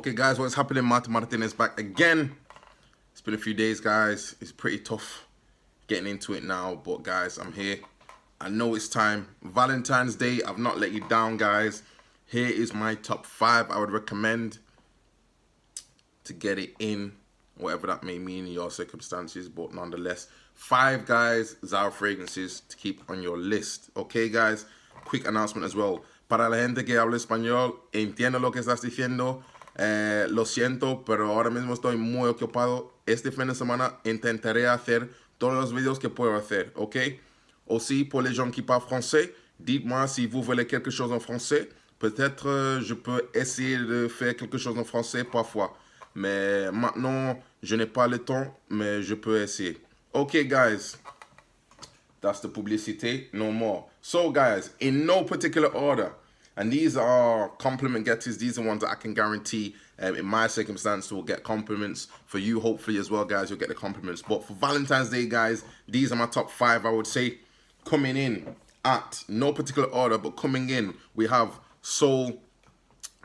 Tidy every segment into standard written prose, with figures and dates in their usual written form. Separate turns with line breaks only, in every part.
Okay guys, what's happening? Martin is back again. It's been a few days guys. It's pretty tough getting into it now, but guys, I'm here. I know it's time. Valentine's Day, I've not let you down guys. Here is my top 5 I would recommend to get it in, whatever that may mean in your circumstances, but nonetheless, 5 guys, Zara fragrances to keep on your list. Okay guys, quick announcement as well. Para la gente que habla español, entiendo lo que estás diciendo. Lo siento, pero ahora mismo estoy muy ocupado. Este fin de semana intentaré hacer todos los videos que puedo hacer, ¿ok? Aussi, pour les gens qui parlent français, dites-moi si vous voulez quelque chose en français. Peut-être je peux essayer de faire quelque chose en français parfois. Mais maintenant, je n'ai pas le temps, mais je peux essayer. Okay, guys. That's the publicity, no more. So, guys, in no particular order, and these are compliment getters. These are ones that I can guarantee, in my circumstance, will get compliments. For you, hopefully, as well, guys, you'll get the compliments. But for Valentine's Day, guys, these are my top 5, I would say. Coming in at no particular order, but coming in, we have Soul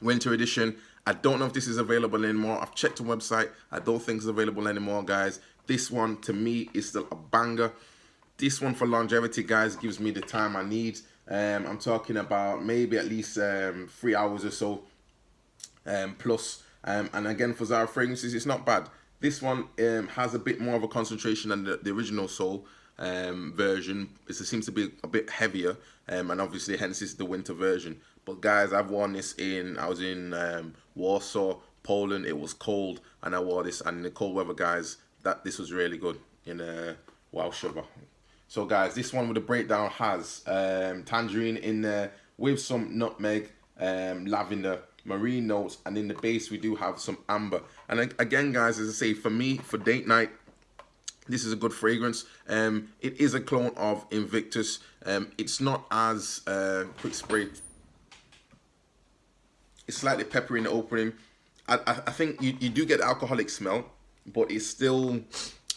Winter Edition. I don't know if this is available anymore. I've checked the website. I don't think it's available anymore, guys. This one, to me, is still a banger. This one for longevity, guys, gives me the time I need. I'm talking about maybe at least 3 hours or so plus. And again, for Zara fragrances, it's not bad. This one has a bit more of a concentration than the original Soul version. It seems to be a bit heavier, and obviously hence this is the winter version. But guys, I've worn this I was in Warsaw, Poland. It was cold, and I wore this, and in the cold weather, guys, this was really good in wow sugar. So guys, this one with the breakdown has tangerine in there with some nutmeg, lavender, marine notes, and in the base we do have some amber. And again guys, as I say, for me, for date night, this is a good fragrance. It is a clone of Invictus. It's not as quick spray. It's slightly peppery in the opening. I think you do get the alcoholic smell, but it's still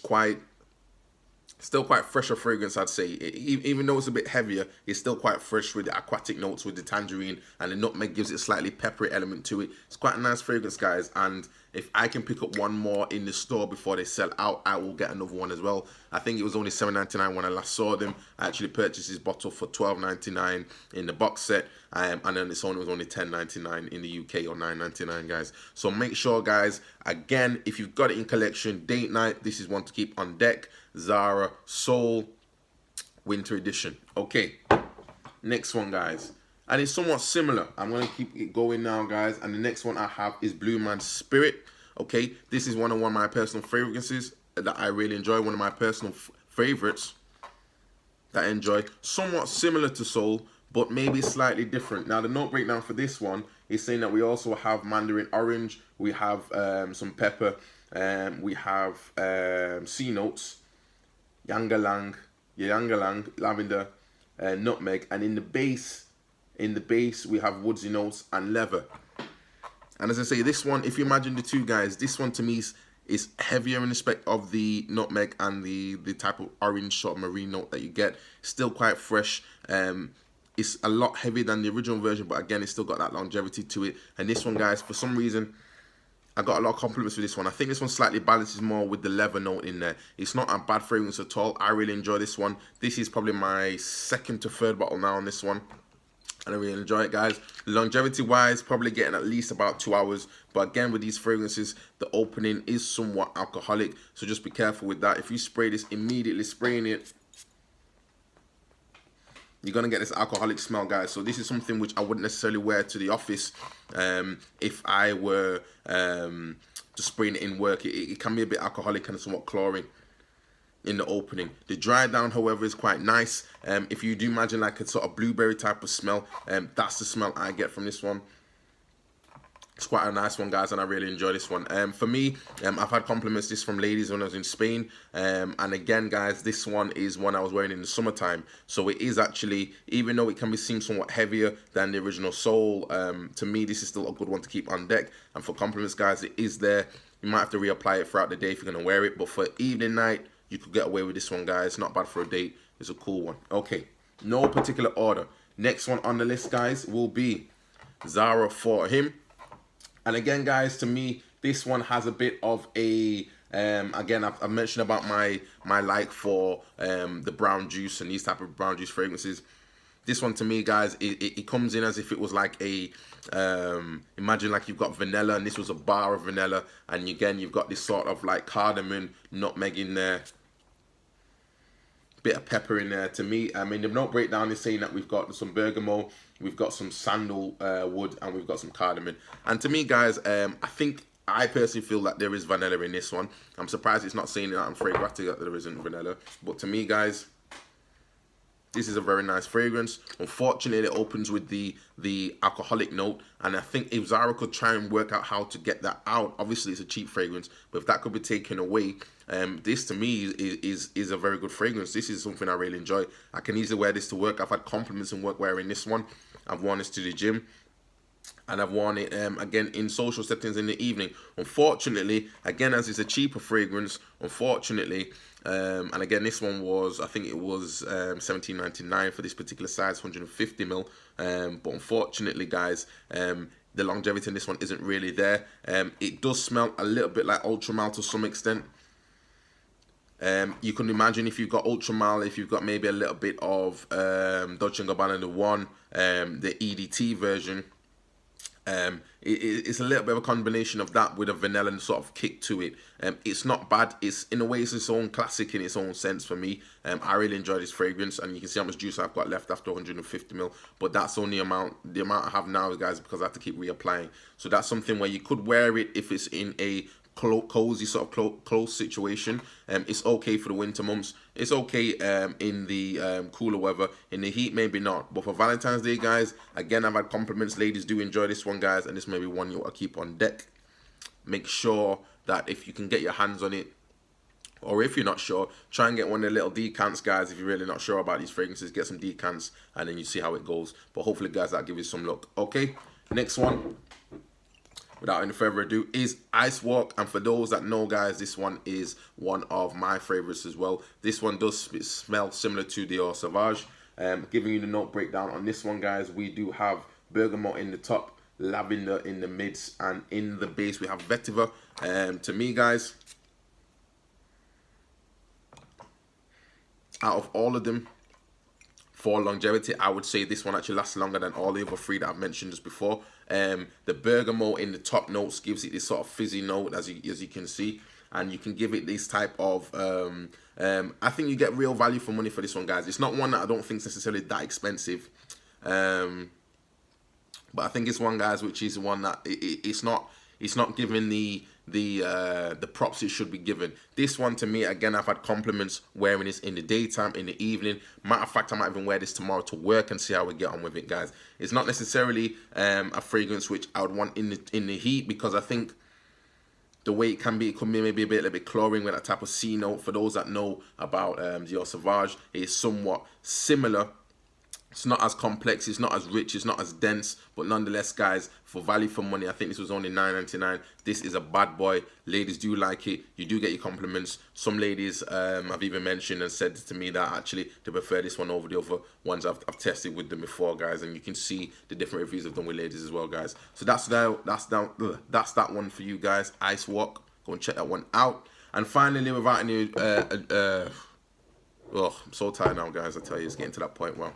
quite fresher fragrance, I'd say. Even though it's a bit heavier, it's still quite fresh with the aquatic notes, with the tangerine, and the nutmeg gives it a slightly peppery element to it. It's quite a nice fragrance, guys, and if I can pick up one more in the store before they sell out, I will get another one as well. I think it was only $7.99 when I last saw them. I actually purchased this bottle for $12.99 in the box set, and then this one was only $10.99 in the UK, or $9.99, guys. So make sure, guys, again, if you've got it in collection, date night, this is one to keep on deck. Zara Soul Winter Edition. Okay, next one, guys, and it's somewhat similar. I'm going to keep it going now, guys, and the next one I have is Blue Man Spirit. Okay, this is one of my personal fragrances that I really enjoy, one of my personal favorites that I enjoy. Somewhat similar to Soul, but maybe slightly different. Now, the note breakdown for this one is saying that we also have mandarin orange, we have some pepper, we have sea notes, ylang ylang, lavender, nutmeg, and in the base we have woodsy notes and leather. And as I say, this one, if you imagine the two, guys, this one to me is heavier in respect of the nutmeg and the type of orange sort of marine note that you get. Still quite fresh. It's a lot heavier than the original version, but again, it's still got that longevity to it. And this one, guys, for some reason, I got a lot of compliments with this one. I think this one slightly balances more with the leather note in there. It's not a bad fragrance at all. I really enjoy this one. This is probably my 2nd to 3rd bottle now on this one, and I really enjoy it, guys. Longevity wise, probably getting at least about 2 hours. But again, with these fragrances, the opening is somewhat alcoholic, so just be careful with that. If you spray this, immediately spraying it, you're gonna get this alcoholic smell, guys. So this is something which I wouldn't necessarily wear to the office if I were to spraying it in work. It can be a bit alcoholic and somewhat chlorine in the opening. The dry down, however, is quite nice. If you do imagine like a sort of blueberry type of smell, that's the smell I get from this one. It's quite a nice one, guys, and I really enjoy this one. For me, I've had compliments this from ladies when I was in Spain. And again, guys, this one is one I was wearing in the summertime. So it is actually, even though it can be seen somewhat heavier than the original Soul, to me, this is still a good one to keep on deck. And for compliments, guys, it is there. You might have to reapply it throughout the day if you're going to wear it. But for evening, night, you could get away with this one, guys. Not bad for a date. It's a cool one. Okay, no particular order. Next one on the list, guys, will be Zara For Him. And again, guys, to me, this one has a bit of a again, I've mentioned about my like for the brown juice and these type of brown juice fragrances. This one to me, guys, it comes in as if it was like a imagine like you've got vanilla and this was a bar of vanilla, and again you've got this sort of like cardamom, nutmeg in there, bit of pepper in there. To me, I mean, the note breakdown is saying that we've got some bergamot, we've got some sandal wood, and we've got some cardamom. And to me, guys, I personally feel that there is vanilla in this one. I'm surprised it's not saying that on Fragrati that there isn't vanilla. But to me, guys, this is a very nice fragrance. Unfortunately, it opens with the alcoholic note, and I think if Zara could try and work out how to get that out, obviously it's a cheap fragrance, but if that could be taken away, this to me is a very good fragrance. This is something I really enjoy. I can easily wear this to work. I've had compliments in work wearing this one. I've worn this to the gym, and I've worn it again in social settings in the evening. Unfortunately, again, as it's a cheaper fragrance, unfortunately, and again, this one was, I think it was $17.99 for this particular size, 150 ml. But unfortunately, guys, the longevity in this one isn't really there. It does smell a little bit like Ultra Mild to some extent. You can imagine if you've got Ultra Mild, if you've got maybe a little bit of Dolce & Gabbana the one, the EDT version. It's a little bit of a combination of that with a vanilla sort of kick to it. It's not bad. It's in a way it's its own classic in its own sense for me. I really enjoy this fragrance, and you can see how much juice I've got left after 150 ml. But that's only the amount I have now, guys, because I have to keep reapplying. So that's something where you could wear it if it's in a cozy sort of close situation. It's okay for the winter months. It's okay in the cooler weather. In the heat, maybe not. But for Valentine's Day, guys, again, I've had compliments. Ladies do enjoy this one, guys, and this may be one you'll keep on deck. Make sure that if you can get your hands on it, or if you're not sure, try and get one of the little decants, guys. If you're really not sure about these fragrances, get some decants, and then you see how it goes. But hopefully, guys, that'll give you some luck. Okay, next one, without any further ado, is Ice Walk. And for those that know, guys, this one is one of my favorites as well. This one does smell similar to Dior Sauvage. Giving you the note breakdown on this one, guys, we do have bergamot in the top, lavender in the mids, and in the base we have vetiver. To me, guys, out of all of them, for longevity, I would say this one actually lasts longer than all the other three that I've mentioned just before. The bergamot in the top notes gives it this sort of fizzy note, as you can see, and you can give it this type of I think you get real value for money for this one, guys. It's not one that I don't think is necessarily that expensive, but I think it's one, guys, which is one that it's not giving the props it should be given. This one, to me, again, I've had compliments wearing this in the daytime, in the evening. Matter of fact, I might even wear this tomorrow to work and see how we get on with it, guys. It's not necessarily a fragrance which I would want in the heat, because I think the way it can be, it could be maybe a little bit chlorine with that type of C note. For those that know about Dior Sauvage, it is somewhat similar. It's not as complex, it's not as rich, it's not as dense, but nonetheless, guys, for value for money, I think this was only $9.99. This is a bad boy. Ladies do like it. You do get your compliments. Some ladies have even mentioned and said to me that actually they prefer this one over the other ones I've tested with them before, guys, and you can see the different reviews I've done with ladies as well, guys. So that's that one for you guys. Ice Walk. Go and check that one out. And finally, without any oh, I'm so tired now, guys. I tell you, it's getting to that point. Well,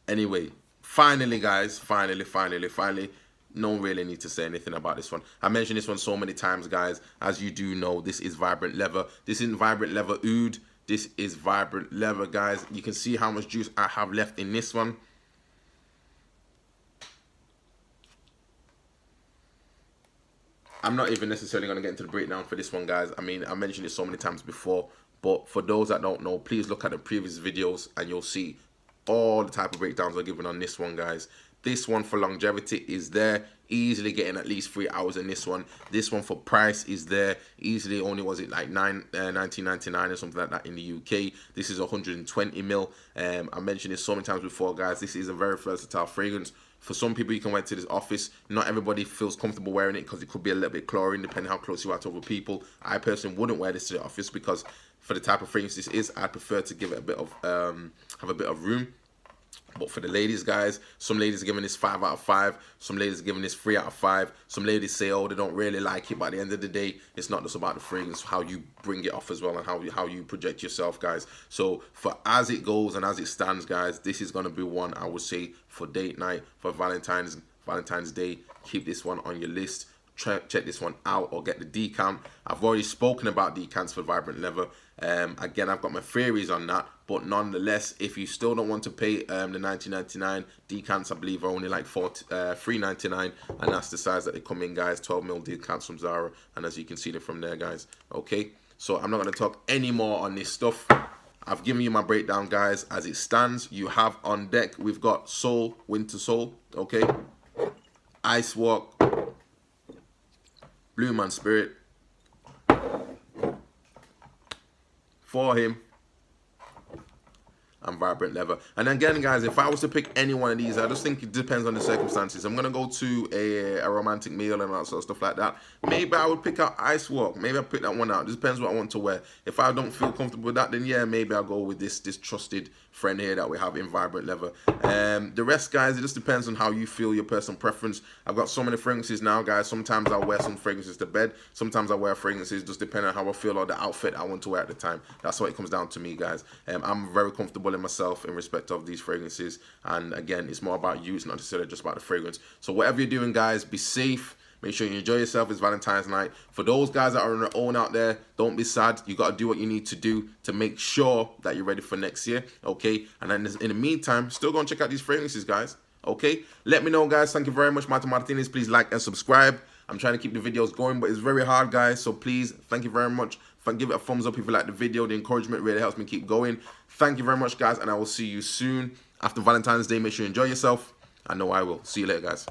anyway, finally, guys, finally, no one really need to say anything about this one. I mentioned this one so many times, guys. As you do know, this is Vibrant Leather. This isn't Vibrant Leather Oud. This is Vibrant Leather, guys. You can see how much juice I have left in this one. I'm not even necessarily going to get into the breakdown for this one, guys. I mean, I mentioned it so many times before, but for those that don't know, please look at the previous videos and you'll see all the type of breakdowns are given on this one, guys. This one for longevity is there, easily getting at least 3 hours in this one. This one for price is there, easily only, was it like $19.99 or something like that in the UK. This is 120 ml. I mentioned this so many times before, guys. This is a very versatile fragrance. For some people, you can wear it to this office. Not everybody feels comfortable wearing it because it could be a little bit chlorine depending how close you are to other people. I personally wouldn't wear this to the office because for the type of fragrance this is, I prefer to give it a bit of have a bit of room. But for the ladies, guys, some ladies are giving this 5 out of 5. Some ladies are giving this 3 out of 5. Some ladies say, oh, they don't really like it. But at the end of the day, it's not just about the fragrance, how you bring it off as well, and how you project yourself, guys. So for as it goes and as it stands, guys, this is going to be one I would say for date night, for Valentine's Day. Keep this one on your list. Check this one out, or get the decant. I've already spoken about decants for Vibrant Leather. Again, I've got my theories on that, but nonetheless, if you still don't want to pay the $19.99, decants I believe are only like $3.99, and that's the size that they come in, guys. 12mm decants from Zara, and as you can see them from there, guys. Okay, so I'm not going to talk any more on this stuff. I've given you my breakdown, guys. As it stands, you have on deck, we've got Soul, Winter Soul, okay, Ice Walk, Blue Man Spirit, For Him, and Vibrant Leather. And again, guys, if I was to pick any one of these, I just think it depends on the circumstances. I'm gonna go to a romantic meal and all sort of stuff like that. Maybe I would pick out Ice Walk. Maybe I'll pick that one out. It depends what I want to wear. If I don't feel comfortable with that, then yeah, maybe I'll go with this trusted friend here that we have in Vibrant Leather. The rest, guys, it just depends on how you feel, your personal preference. I've got so many fragrances now, guys. Sometimes I'll wear some fragrances to bed. Sometimes I wear fragrances just depending on how I feel or the outfit I want to wear at the time. That's what it comes down to me, guys. I'm very comfortable in myself in respect of these fragrances, and again, it's more about you. It's not necessarily just about the fragrance. So whatever you're doing, guys, be safe. Make sure you enjoy yourself. It's Valentine's night. For those guys that are on their own out there, don't be sad. You got to do what you need to do to make sure that you're ready for next year, okay? And then in the meantime, still go and check out these fragrances, guys, okay? Let me know, guys. Thank you very much, Martinez. Please like and subscribe. I'm trying to keep the videos going, but it's very hard, guys. So please, thank you very much. Give it a thumbs up if you like the video. The encouragement really helps me keep going. Thank you very much, guys, and I will see you soon after Valentine's Day. Make sure you enjoy yourself. I know I will. See you later, guys.